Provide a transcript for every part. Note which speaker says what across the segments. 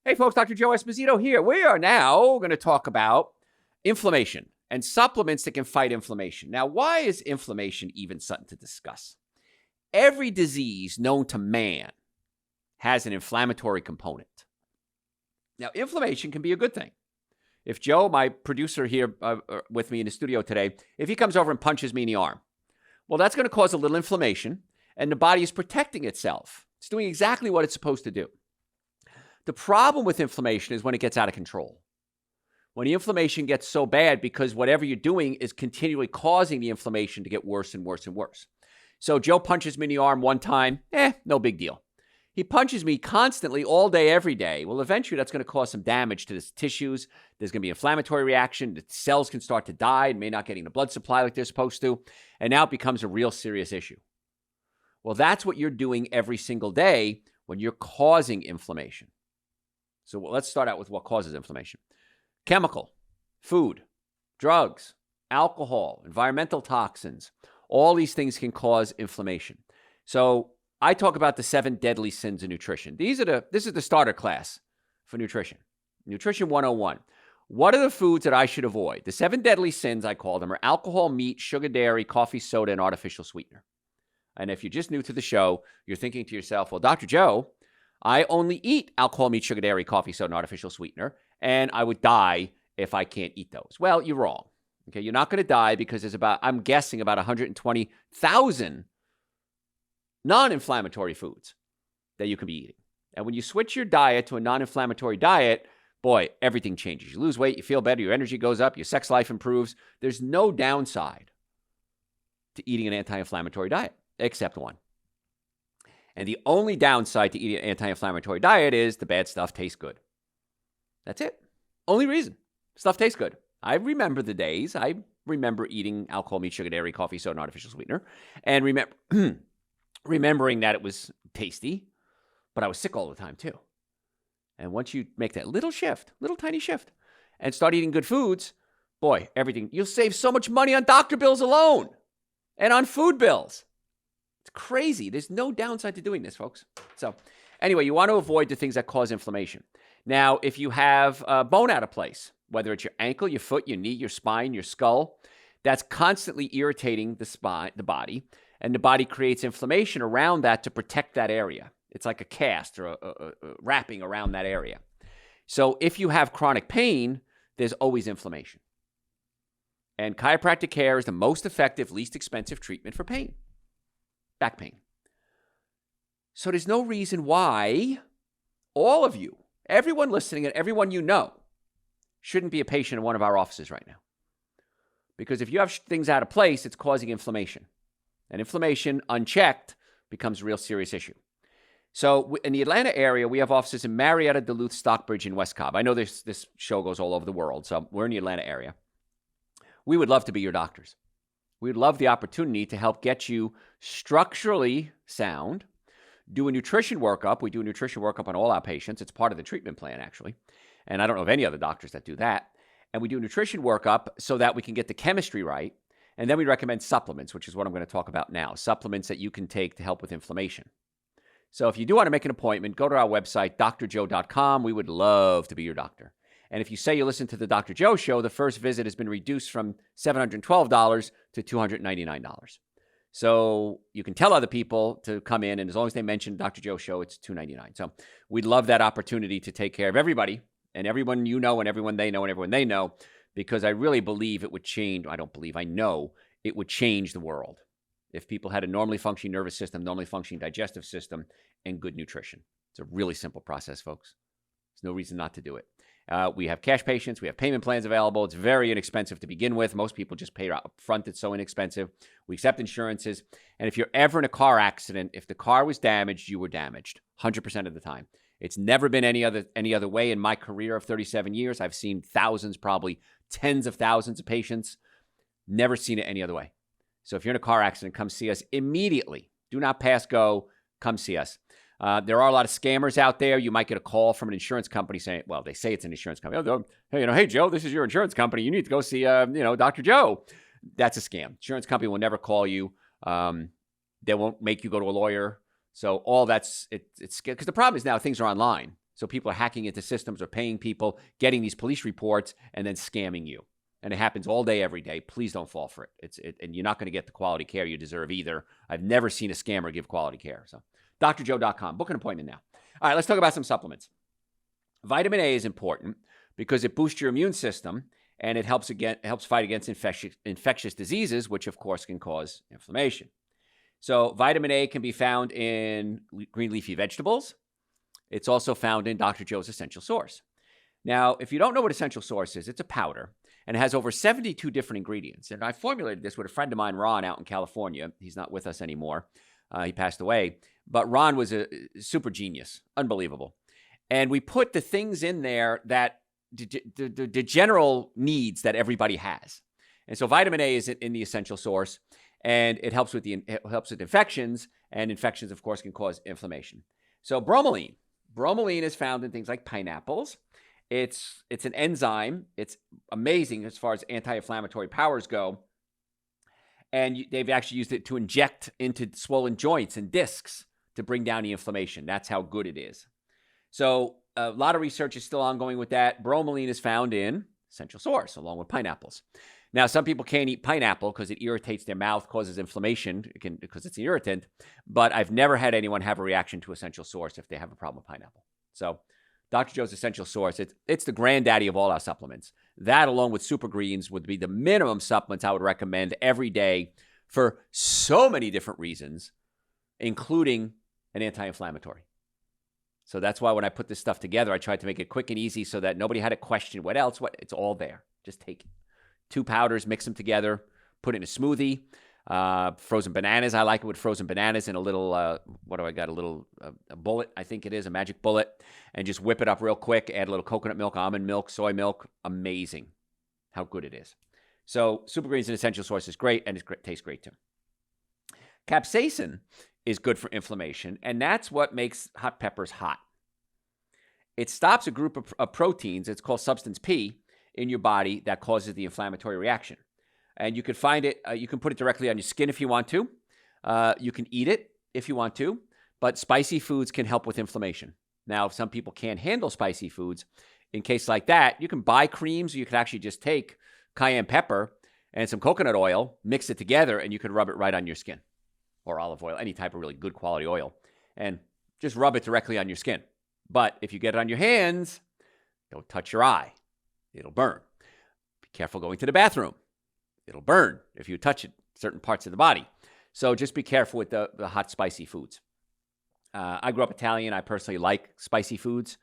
Speaker 1: Hey folks, Dr. Joe Esposito here. We are now going to talk about inflammation and supplements that can fight inflammation. Now, why is inflammation even something to discuss? Every disease known to man has an inflammatory component. Now, inflammation can be a good thing. If Joe, my producer here with me in the studio today, if he comes over and punches me in the arm, well, that's going to cause a little inflammation, and the body is protecting itself. It's doing exactly what it's supposed to do. The problem with inflammation is when it gets out of control. When the inflammation gets so bad because whatever you're doing is continually causing the inflammation to get worse and worse and worse. So Joe punches me in the arm one time, no big deal. He punches me constantly all day, every day. Well, eventually that's going to cause some damage to the tissues. There's going to be an inflammatory reaction. The cells can start to die and may not getting the blood supply like they're supposed to. And now it becomes a real serious issue. Well, that's what you're doing every single day when you're causing inflammation. So let's start out with what causes inflammation. Chemical, food, drugs, alcohol, environmental toxins, all these things can cause inflammation. So I talk about the 7 deadly sins of nutrition. This is the starter class for nutrition. Nutrition 101. What are the foods that I should avoid? The 7 deadly sins, I call them, are alcohol, meat, sugar, dairy, coffee, soda, and artificial sweetener. And if you're just new to the show, you're thinking to yourself, well, Dr. Joe, I only eat alcohol, meat, sugar, dairy, coffee, soda, and artificial sweetener, and I would die if I can't eat those. Well, you're wrong. Okay, you're not going to die because there's I'm guessing about 120,000 non-inflammatory foods that you can be eating. And when you switch your diet to a non-inflammatory diet, boy, everything changes. You lose weight, you feel better, your energy goes up, your sex life improves. There's no downside to eating an anti-inflammatory diet, except one. And the only downside to eating an anti-inflammatory diet is the bad stuff tastes good. That's it. Only reason. Stuff tastes good. I remember the days. I remember eating alcohol, meat, sugar, dairy, coffee, soda, and artificial sweetener. And remembering that it was tasty, but I was sick all the time too. And once you make that little tiny shift, and start eating good foods, boy, you'll save so much money on doctor bills alone and on food bills. It's crazy. There's no downside to doing this, folks. So anyway, you want to avoid the things that cause inflammation. Now, if you have a bone out of place, whether it's your ankle, your foot, your knee, your spine, your skull, that's constantly irritating the body, and the body creates inflammation around that to protect that area. It's like a cast or a wrapping around that area. So if you have chronic pain, there's always inflammation. And chiropractic care is the most effective, least expensive treatment for pain. Back pain. So there's no reason why all of you, everyone listening and everyone you know, shouldn't be a patient in one of our offices right now. Because if you have things out of place, it's causing inflammation. And inflammation, unchecked, becomes a real serious issue. So in the Atlanta area, we have offices in Marietta, Duluth, Stockbridge, and West Cobb. I know this show goes all over the world, so we're in the Atlanta area. We would love to be your doctors. We'd love the opportunity to help get you structurally sound, do a nutrition workup. We do a nutrition workup on all our patients. It's part of the treatment plan, actually. And I don't know of any other doctors that do that. And we do a nutrition workup so that we can get the chemistry right. And then we recommend supplements, which is what I'm going to talk about now. Supplements that you can take to help with inflammation. So if you do want to make an appointment, go to our website, drjoe.com. We would love to be your doctor. And if you say you listen to the Dr. Joe Show, the first visit has been reduced from $712 to $299. So you can tell other people to come in, and as long as they mention Dr. Joe Show, it's $299. So we'd love that opportunity to take care of everybody, and everyone you know, and everyone they know, and everyone they know, because I really believe it would change. I know it would change the world if people had a normally functioning nervous system, normally functioning digestive system, and good nutrition. It's a really simple process, folks. There's no reason not to do it. We have cash patients. We have payment plans available. It's very inexpensive to begin with. Most people just pay up front. It's so inexpensive. We accept insurances. And if you're ever in a car accident, if the car was damaged, you were damaged 100% of the time. It's never been any other way in my career of 37 years. I've seen thousands, probably tens of thousands of patients. Never seen it any other way. So if you're in a car accident, come see us immediately. Do not pass go. Come see us. There are a lot of scammers out there. You might get a call from an insurance company saying, well, they say it's an insurance company. Oh, hey, Joe, this is your insurance company. You need to go see, Dr. Joe. That's a scam. Insurance company will never call you. They won't make you go to a lawyer. So all that's, it's because the problem is now things are online. So people are hacking into systems or paying people, getting these police reports, and then scamming you. And it happens all day, every day. Please don't fall for it. And you're not going to get the quality care you deserve either. I've never seen a scammer give quality care. So drjoe.com. Book an appointment now. All right, let's talk about some supplements. Vitamin A is important because it boosts your immune system and it helps fight against infectious diseases, which of course can cause inflammation. So vitamin A can be found in green leafy vegetables. It's also found in Dr. Joe's Essential Source. Now, if you don't know what Essential Source is, it's a powder, and it has over 72 different ingredients. And I formulated this with a friend of mine, Ron, out in California. He's not with us anymore. He passed away. But Ron was a super genius, unbelievable. And we put the things in there that the general needs that everybody has. And so vitamin A is in the Essential Source, and it helps with infections, and infections, of course, can cause inflammation. So bromelain. Bromelain is found in things like pineapples. It's an enzyme. It's amazing as far as anti-inflammatory powers go. And they've actually used it to inject into swollen joints and discs to bring down the inflammation. That's how good it is. So a lot of research is still ongoing with that. Bromelain is found in Essential Source, along with pineapples. Now, some people can't eat pineapple because it irritates their mouth, causes inflammation because it's an irritant. But I've never had anyone have a reaction to Essential Source if they have a problem with pineapple. So Dr. Joe's Essential Source, it's the granddaddy of all our supplements. That, along with super greens, would be the minimum supplements I would recommend every day for so many different reasons, including an anti-inflammatory. So that's why when I put this stuff together, I tried to make it quick and easy so that nobody had to question what else. It's all there. Just take it. 2 powders, mix them together, put it in a smoothie. Frozen bananas, I like it with frozen bananas and a little, a bullet, I think it is, a magic bullet, and just whip it up real quick, add a little coconut milk, almond milk, soy milk. Amazing how good it is. So Super Greens and Essential Source is great, and it tastes great too. Capsaicin is good for inflammation, and that's what makes hot peppers hot. It stops a group of proteins, it's called substance P, in your body that causes the inflammatory reaction. And you can find it, you can put it directly on your skin if you want to. You can eat it if you want to, but spicy foods can help with inflammation. Now, if some people can't handle spicy foods, in case like that, you can buy creams, or you can actually just take cayenne pepper and some coconut oil, mix it together, and you can rub it right on your skin, or olive oil, any type of really good quality oil, and just rub it directly on your skin. But if you get it on your hands, don't touch your eye. It'll burn. Be careful going to the bathroom. It'll burn if you touch it, certain parts of the body. So just be careful with the hot, spicy foods. I grew up Italian. I personally like spicy foods,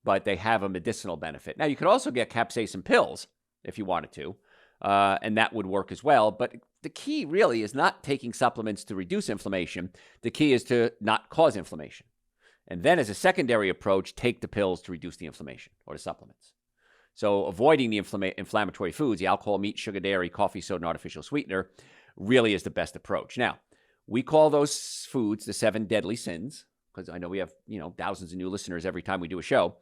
Speaker 1: but they have a medicinal benefit. Now, you could also get capsaicin pills if you wanted to, and that would work as well. But the key really is not taking supplements to reduce inflammation. The key is to not cause inflammation. And then as a secondary approach, take the pills to reduce the inflammation, or the supplements. So avoiding the inflammatory foods, the alcohol, meat, sugar, dairy, coffee, soda, and artificial sweetener, really is the best approach. Now, we call those foods the 7 deadly sins, because I know we have thousands of new listeners every time we do a show.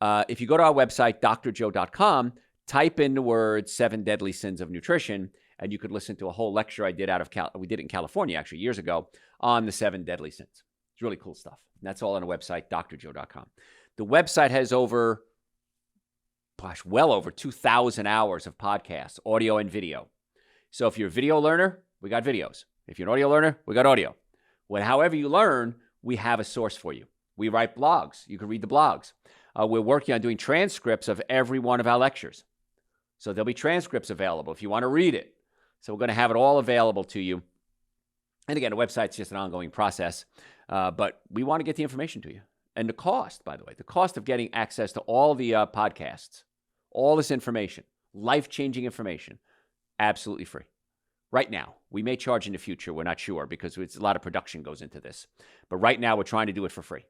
Speaker 1: If you go to our website, drjoe.com, type in the word 7 deadly sins of nutrition, and you could listen to a whole lecture I did we did it in California actually years ago on the 7 deadly sins. It's really cool stuff. And that's all on the website, drjoe.com. The website has well over 2,000 hours of podcasts, audio and video. So if you're a video learner, we got videos. If you're an audio learner, we got audio. However you learn, we have a source for you. We write blogs. You can read the blogs. We're working on doing transcripts of every one of our lectures. So there'll be transcripts available if you want to read it. So we're going to have it all available to you. And again, the website's just an ongoing process, but we want to get the information to you. And the cost, by the way, the cost of getting access to all the podcasts, all this information, life-changing information, absolutely free. Right now, we may charge in the future. We're not sure because a lot of production goes into this. But right now, we're trying to do it for free.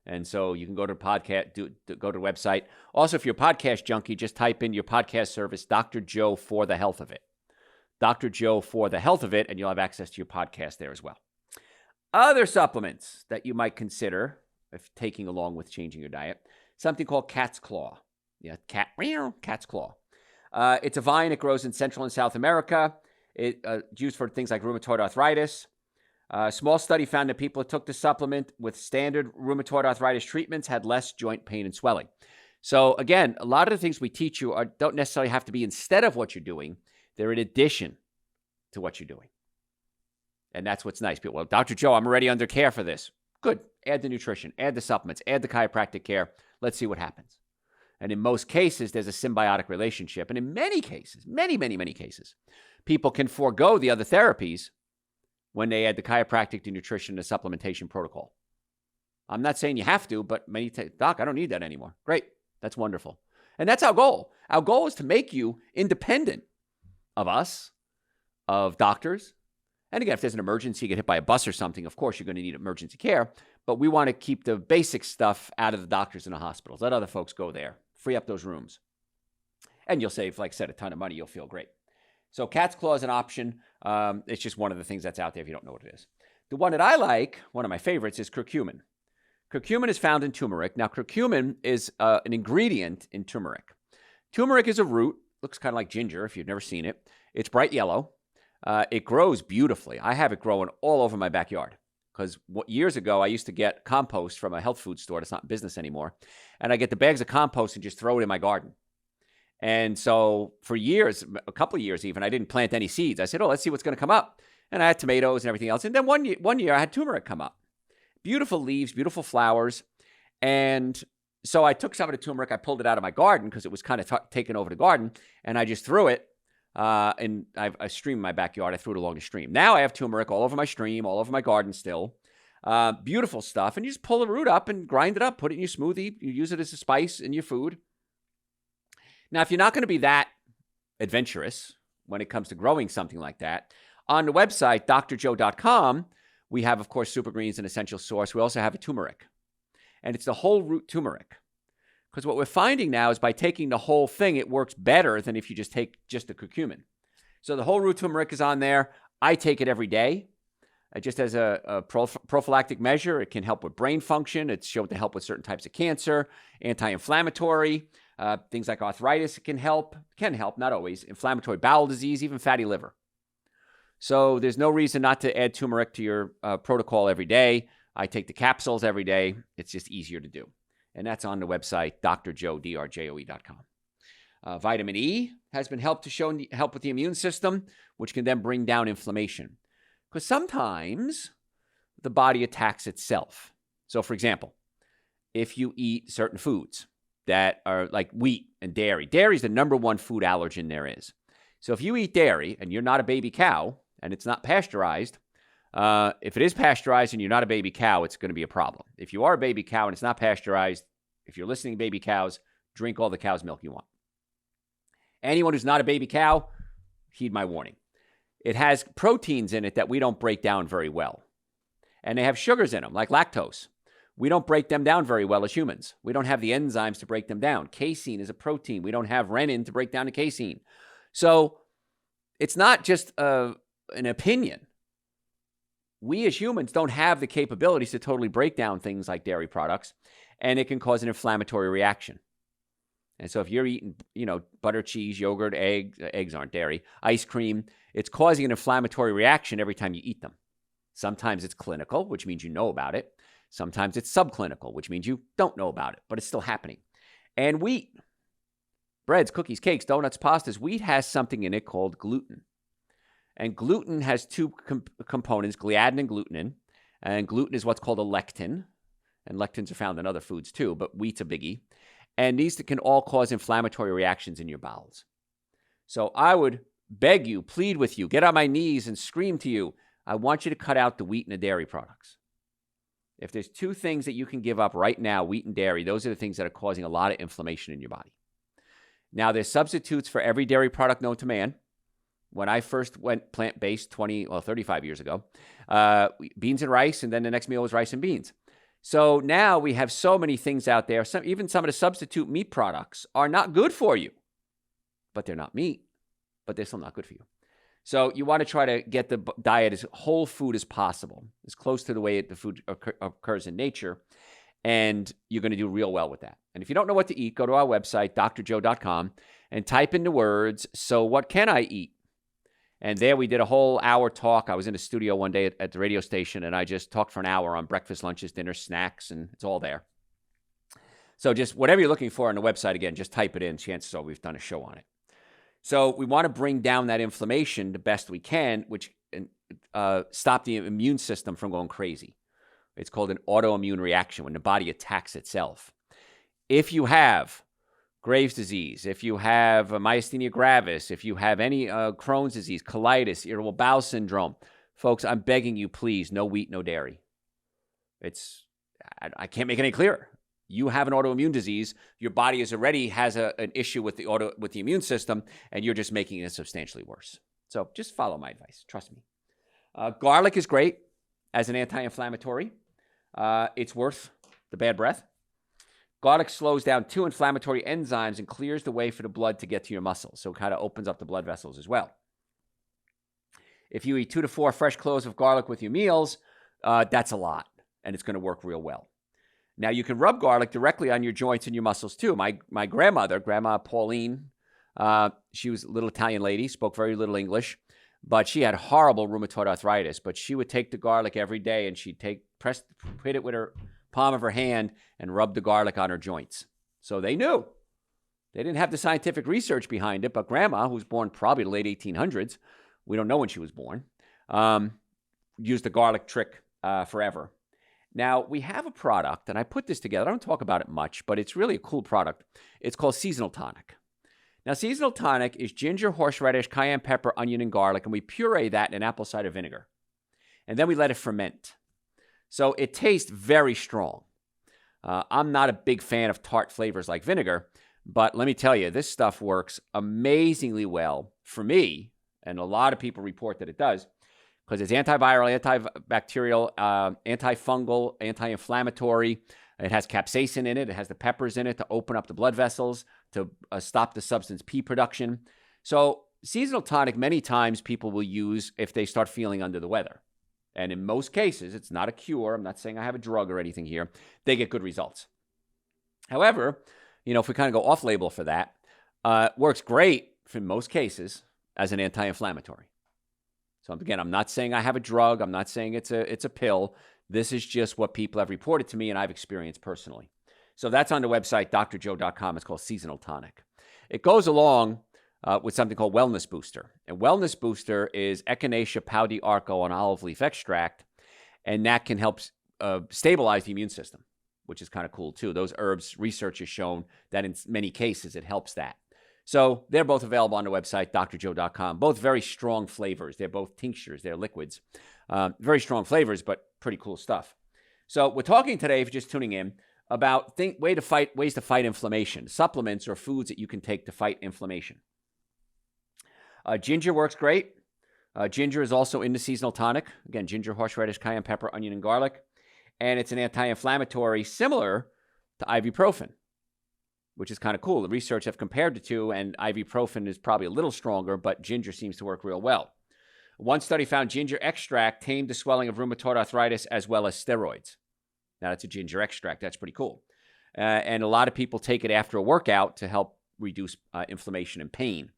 Speaker 1: And so you can go to go to the website. Also, if you're a podcast junkie, just type in your podcast service, Dr. Joe for the health of it. Dr. Joe for the health of it, and you'll have access to your podcast there as well. Other supplements that you might consider if taking along with changing your diet, something called cat's claw. Yeah, cat's claw. It's a vine. It grows in Central and South America. It's used for things like rheumatoid arthritis. A small study found that people who took the supplement with standard rheumatoid arthritis treatments had less joint pain and swelling. So again, a lot of the things we teach you don't necessarily have to be instead of what you're doing. They're in addition to what you're doing. And that's what's nice. People, well, Dr. Joe, I'm already under care for this. Good. Add the nutrition, add the supplements, add the chiropractic care. Let's see what happens. And in most cases, there's a symbiotic relationship. And in many cases, many cases, people can forego the other therapies when they add the chiropractic, the nutrition, the supplementation protocol. I'm not saying you have to, but Doc, I don't need that anymore. Great. That's wonderful. And that's our goal. Our goal is to make you independent of us, of doctors. And again, if there's an emergency, you get hit by a bus or something, of course, you're going to need emergency care. But we want to keep the basic stuff out of the doctors and the hospitals. Let other folks go there. Free up those rooms. And you'll save, like I said, a ton of money. You'll feel great. So cat's claw is an option. It's just one of the things that's out there if you don't know what it is. The one that I like, one of my favorites, is curcumin. Curcumin is found in turmeric. Now, curcumin is an ingredient in turmeric. Turmeric is a root. Looks kind of like ginger if you've never seen it. It's bright yellow. It grows beautifully. I have it growing all over my backyard because years ago, I used to get compost from a health food store that's not in business anymore. And I get the bags of compost and just throw it in my garden. And so for years, a couple of years even, I didn't plant any seeds. I said, let's see what's going to come up. And I had tomatoes and everything else. And then one year I had turmeric come up. Beautiful leaves, beautiful flowers. And so I took some of the turmeric, I pulled it out of my garden because it was kind of taking over the garden. And I just threw it. And I have a stream in my backyard. I threw it along the stream. Now I have turmeric all over my stream, all over my garden still. Beautiful stuff. And you just pull the root up and grind it up, put it in your smoothie. You use it as a spice in your food. Now, if you're not going to be that adventurous when it comes to growing something like that, on the website, drjoe.com, we have, of course, super greens and essential source. We also have a turmeric. And it's the whole root turmeric. Because what we're finding now is by taking the whole thing, it works better than if you just take just the curcumin. So the whole root turmeric is on there. I take it every day. Just as a prophylactic measure. It can help with brain function. It's shown to help with certain types of cancer, anti-inflammatory, things like arthritis. It can help, not always, inflammatory bowel disease, even fatty liver. So there's no reason not to add turmeric to your protocol every day. I take the capsules every day. It's just easier to do. And that's on the website, drjoe.com. Vitamin E has been help with the immune system, which can then bring down inflammation. Because sometimes the body attacks itself. So, for example, if you eat certain foods that are like wheat and dairy, dairy is the number one food allergen there is. So if you eat dairy and you're not a baby cow and it's not pasteurized, if it is pasteurized and you're not a baby cow, it's going to be a problem. If you are a baby cow and it's not pasteurized, if you're listening to baby cows, drink all the cow's milk you want. Anyone who's not a baby cow, heed my warning. It has proteins in it that we don't break down very well. And they have sugars in them, like lactose. We don't break them down very well as humans. We don't have the enzymes to break them down. Casein is a protein. We don't have renin to break down the casein. So it's not just an opinion. We as humans don't have the capabilities to totally break down things like dairy products, and it can cause an inflammatory reaction. And so if you're eating, butter, cheese, yogurt, eggs aren't dairy, ice cream, it's causing an inflammatory reaction every time you eat them. Sometimes it's clinical, which means you know about it. Sometimes it's subclinical, which means you don't know about it, but it's still happening. And wheat, breads, cookies, cakes, donuts, pastas, wheat has something in it called gluten. And gluten has two components, gliadin and glutenin. And gluten is what's called a lectin. And lectins are found in other foods too, but wheat's a biggie. And these can all cause inflammatory reactions in your bowels. So I would beg you, plead with you, get on my knees and scream to you, I want you to cut out the wheat and the dairy products. If there's two things that you can give up right now, wheat and dairy, those are the things that are causing a lot of inflammation in your body. Now, there's substitutes for every dairy product known to man. When I first went plant-based 35 years ago, beans and rice, and then the next meal was rice and beans. So now we have so many things out there. Even some of the substitute meat products are not good for you, but they're not meat, but they're still not good for you. So you want to try to get the diet as whole food as possible, as close to the way the food occurs in nature, and you're going to do real well with that. And if you don't know what to eat, go to our website, drjoe.com, and type in the words, so what can I eat? And there we did a whole hour talk. I was in a studio one day at the radio station, and I just talked for an hour on breakfast, lunches, dinners, snacks, and it's all there. So just whatever you're looking for on the website, again, just type it in. Chances are we've done a show on it. So we want to bring down that inflammation the best we can, which stop the immune system from going crazy. It's called an autoimmune reaction, when the body attacks itself. If you have Graves' disease, if you have myasthenia gravis, if you have any Crohn's disease, colitis, irritable bowel syndrome, folks, I'm begging you, please, no wheat, no dairy. I can't make it any clearer. You have an autoimmune disease, your body has an issue with the immune system, and you're just making it substantially worse. So just follow my advice. Trust me. Garlic is great as an anti-inflammatory. It's worth the bad breath. Garlic slows down 2 inflammatory enzymes and clears the way for the blood to get to your muscles. So it kind of opens up the blood vessels as well. If you eat 2 to 4 fresh cloves of garlic with your meals, that's a lot, and it's going to work real well. Now, you can rub garlic directly on your joints and your muscles too. My grandmother, Grandma Pauline, she was a little Italian lady, spoke very little English, but she had horrible rheumatoid arthritis. But she would take the garlic every day, and she'd hit it with her palm of her hand and rub the garlic on her joints. So they knew. They didn't have the scientific research behind it, but Grandma, who was born probably the late 1800s, we don't know when she was born, used the garlic trick forever. Now, we have a product, and I put this together. I don't talk about it much, but it's really a cool product. It's called Seasonal Tonic. Now, Seasonal Tonic is ginger, horseradish, cayenne pepper, onion, and garlic, and we puree that in apple cider vinegar. And then we let it ferment. So it tastes very strong. I'm not a big fan of tart flavors like vinegar, but let me tell you, this stuff works amazingly well for me, and a lot of people report that it does, because it's antiviral, antibacterial, antifungal, anti-inflammatory. It has capsaicin in it. It has the peppers in it to open up the blood vessels, to stop the substance P production. So Seasonal Tonic, many times people will use if they start feeling under the weather. And in most cases, it's not a cure. I'm not saying I have a drug or anything here. They get good results. However, if we kind of go off-label for that, works great for most cases as an anti-inflammatory. So again, I'm not saying I have a drug. I'm not saying it's a pill. This is just what people have reported to me and I've experienced personally. So that's on the website, drjoe.com. It's called Seasonal Tonic. It goes along with something called Wellness Booster. And Wellness Booster is Echinacea paudiarco and olive leaf extract, and that can help stabilize the immune system, which is kind of cool too. Those herbs, research has shown that in many cases it helps that. So they're both available on the website, drjoe.com. Both very strong flavors. They're both tinctures. They're liquids. Very strong flavors, but pretty cool stuff. So we're talking today, if you're just tuning in, about ways to fight inflammation, supplements or foods that you can take to fight inflammation. Ginger works great. Ginger is also in the Seasonal Tonic. Again, ginger, horseradish, cayenne pepper, onion, and garlic. And it's an anti-inflammatory similar to ibuprofen, which is kind of cool. The research have compared the two, and ibuprofen is probably a little stronger, but ginger seems to work real well. One study found ginger extract tamed the swelling of rheumatoid arthritis as well as steroids. Now, that's a ginger extract. That's pretty cool. And a lot of people take it after a workout to help reduce inflammation and pain.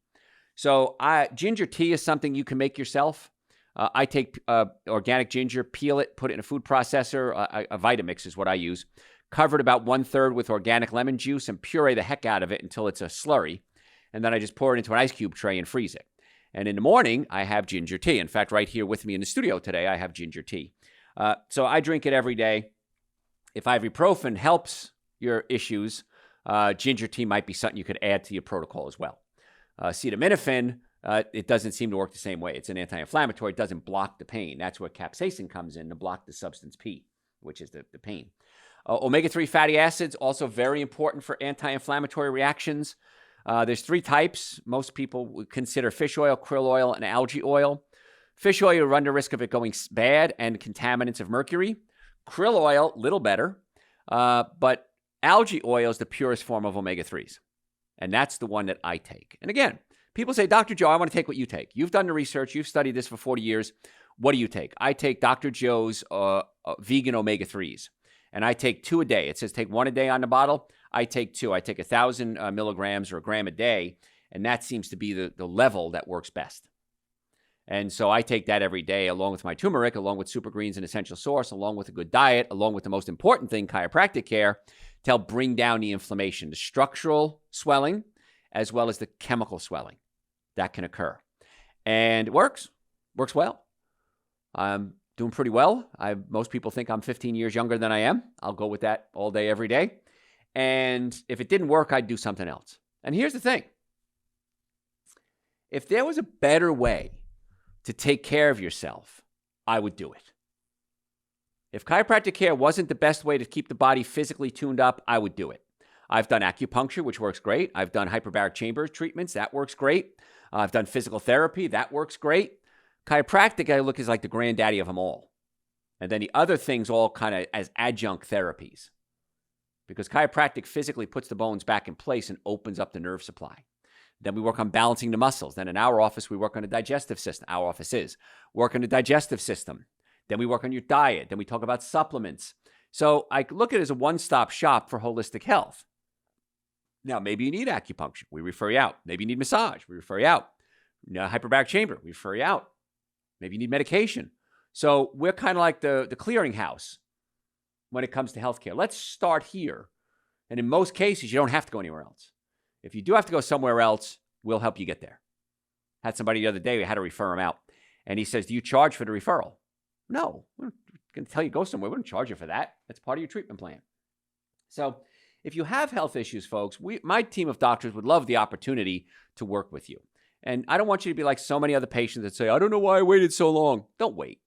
Speaker 1: So ginger tea is something you can make yourself. I take organic ginger, peel it, put it in a food processor. A Vitamix is what I use. Cover it about 1/3 with organic lemon juice and puree the heck out of it until it's a slurry. And then I just pour it into an ice cube tray and freeze it. And in the morning, I have ginger tea. In fact, right here with me in the studio today, I have ginger tea. So I drink it every day. If ibuprofen helps your issues, ginger tea might be something you could add to your protocol as well. Acetaminophen, it doesn't seem to work the same way. It's an anti-inflammatory. It doesn't block the pain. That's where capsaicin comes in to block the substance P, which is the pain. Omega-3 fatty acids, also very important for anti-inflammatory reactions. There's 3 types. Most people would consider fish oil, krill oil, and algae oil. Fish oil, you run the risk of it going bad and contaminants of mercury. Krill oil, little better. But algae oil is the purest form of omega-3s. And that's the one that I take. And again, people say, Dr. Joe, I want to take what you take. You've done the research. You've studied this for 40 years. What do you take? I take Dr. Joe's vegan omega-3s. And I take 2 a day. It says take 1 a day on the bottle. I take 2. I take 1,000 milligrams or a gram a day. And that seems to be the level that works best. And so I take that every day along with my turmeric, along with super greens and essential source, along with a good diet, along with the most important thing, chiropractic care, to help bring down the inflammation, the structural swelling, as well as the chemical swelling that can occur. And it works well. I'm doing pretty well. Most people think I'm 15 years younger than I am. I'll go with that all day, every day. And if it didn't work, I'd do something else. And here's the thing. If there was a better way to take care of yourself, I would do it. If chiropractic care wasn't the best way to keep the body physically tuned up, I would do it. I've done acupuncture, which works great. I've done hyperbaric chamber treatments. That works great. I've done physical therapy. That works great. Chiropractic, I look, is like the granddaddy of them all. And then the other things all kind of as adjunct therapies. Because chiropractic physically puts the bones back in place and opens up the nerve supply. Then we work on balancing the muscles. Then in our office, we work on the digestive system. Our office is work on the digestive system. Then we work on your diet. Then we talk about supplements. So I look at it as a one-stop shop for holistic health. Now, maybe you need acupuncture. We refer you out. Maybe you need massage. We refer you out. Hyperbaric chamber. We refer you out. Maybe you need medication. So we're kind of like the clearinghouse when it comes to healthcare. Let's start here. And in most cases, you don't have to go anywhere else. If you do have to go somewhere else, we'll help you get there. Had somebody the other day, we had to refer him out. And he says, do you charge for the referral? No. We're going to tell you go somewhere. We don't charge you for that. That's part of your treatment plan. So if you have health issues, folks, my team of doctors would love the opportunity to work with you. And I don't want you to be like so many other patients that say, I don't know why I waited so long. Don't wait.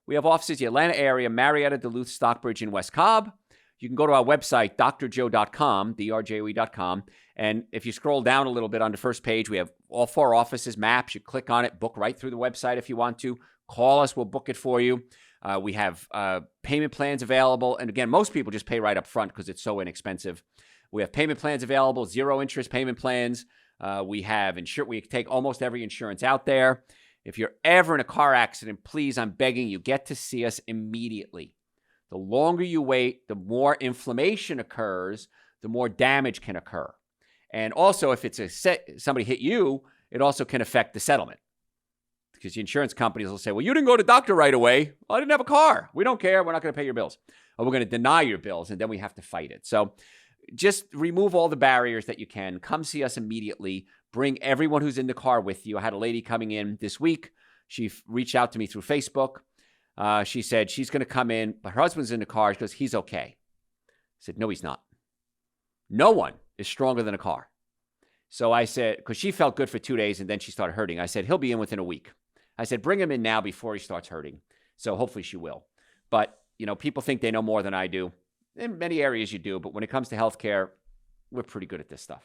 Speaker 1: We have offices in the Atlanta area, Marietta, Duluth, Stockbridge, and West Cobb. You can go to our website, drjoe.com, drjoe.com. And if you scroll down a little bit on the first page, we have all 4 offices, maps. You click on it, book right through the website if you want to. Call us, we'll book it for you. We have payment plans available. And again, most people just pay right up front because it's so inexpensive. We have payment plans available, 0 interest payment plans. We take almost every insurance out there. If you're ever in a car accident, please, I'm begging you, get to see us immediately. The longer you wait, the more inflammation occurs, the more damage can occur. And also, if it's somebody hit you, it also can affect the settlement. Because the insurance companies will say, well, you didn't go to the doctor right away. Well, I didn't have a car. We don't care. We're not going to pay your bills. Or we're going to deny your bills, and then we have to fight it. So just remove all the barriers that you can. Come see us immediately. Bring everyone who's in the car with you. I had a lady coming in this week. She reached out to me through Facebook. She said she's going to come in, but her husband's in the car. She goes, he's okay. I said, no, he's not. No one is stronger than a car. So I said, because she felt good for 2 days, and then she started hurting. I said, he'll be in within a week. I said, bring him in now before he starts hurting. So hopefully she will. But, people think they know more than I do. In many areas you do, but when it comes to healthcare, we're pretty good at this stuff.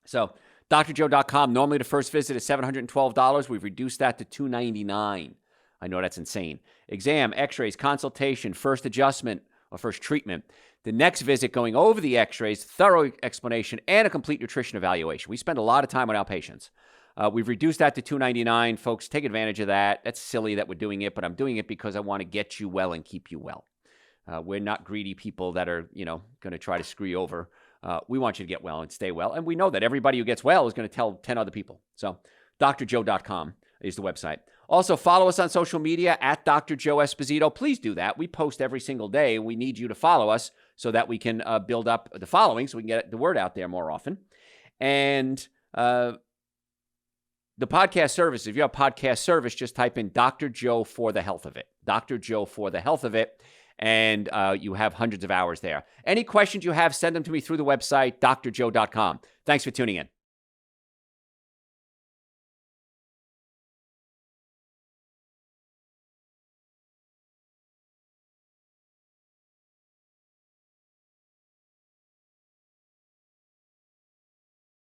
Speaker 1: So drjoe.com, normally the first visit is $712. We've reduced that to $299. I know that's insane. Exam, x-rays, consultation, first adjustment, or first treatment. The next visit going over the x-rays, thorough explanation, and a complete nutrition evaluation. We spend a lot of time on our patients. We've reduced that to $299. Folks, take advantage of that. That's silly that we're doing it, but I'm doing it because I want to get you well and keep you well. We're not greedy people that are, going to try to screw you over. We want you to get well and stay well. And we know that everybody who gets well is going to tell 10 other people. So drjoe.com is the website. Also, follow us on social media at Dr. Joe Esposito. Please do that. We post every single day. We need you to follow us so that we can build up the following so we can get the word out there more often. And the podcast service, if you have a podcast service, just type in Dr. Joe for the health of it. Dr. Joe for the health of it. And you have hundreds of hours there. Any questions you have, send them to me through the website, drjoe.com. Thanks for tuning in.